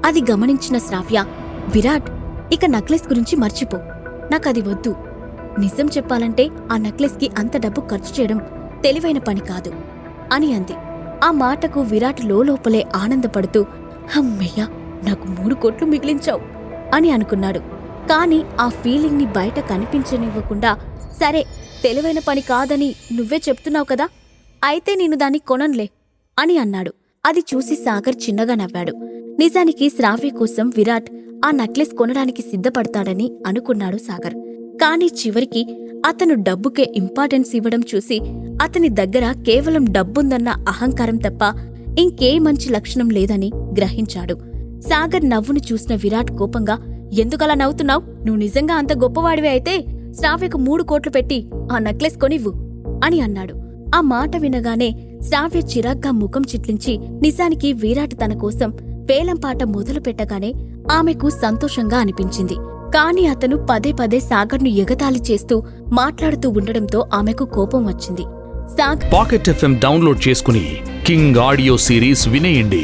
అది గమనించిన శ్రావ్య, విరాట్, ఇక నెక్లెస్ గురించి మర్చిపో, నాకది వద్దు. నిజం చెప్పాలంటే ఆ నెక్లెస్కి అంత డబ్బు ఖర్చు చేయడం తెలివైన పని కాదు అని అంది. ఆ మాటకు విరాట్ లోపలే ఆనందపడుతూ, అమ్మయ్యా, నాకు 3 కోట్లు మిగిలించావు అని అనుకున్నాడు. కాని ఆ ఫీలింగ్ ని బయట కనిపించనివ్వకుండా, సరే, తెలివైన పని కాదని నువ్వే చెప్తున్నావు కదా, అయితే నేను దాన్ని కొననులే అని అన్నాడు. అది చూసి సాగర్ చిన్నగా నవ్వాడు. నిజానికి శ్రావ్య కోసం విరాట్ ఆ నెక్లెస్ కొనడానికి సిద్ధపడతాడని అనుకున్నాడు సాగర్. కాని చివరికి అతను డబ్బుకే ఇంపార్టెన్స్ ఇవ్వడం చూసి అతని దగ్గర కేవలం డబ్బుందన్న అహంకారం తప్ప ఇంకే మంచి లక్షణం లేదని గ్రహించాడు. సాగర్ నవ్వును చూసిన విరాట్ కోపంగా, ఎందుకలా నవ్వుతున్నావు? నువ్వు నిజంగా అంత గొప్పవాడివే అయితే శ్రావ్యకు 3 కోట్లు పెట్టి ఆ నెక్లెస్ కొనివ్వు అని అన్నాడు. ఆ మాట వినగానే శ్రావ్య చిరాగ్గా ముఖం చిట్లించి, నిజానికి విరాట్ తన కోసం వేలంపాట మొదలు పెట్టగానే ఆమెకు సంతోషంగా అనిపించింది. కాని అతను పదే పదే సాగర్ను ఎగతాళి చేస్తూ మాట్లాడుతూ ఉండడంతో ఆమెకు కోపం వచ్చింది. పాకెట్ FM డౌన్లోడ్ చేసుకుని కింగ్ ఆడియో సిరీస్ వినేయండి.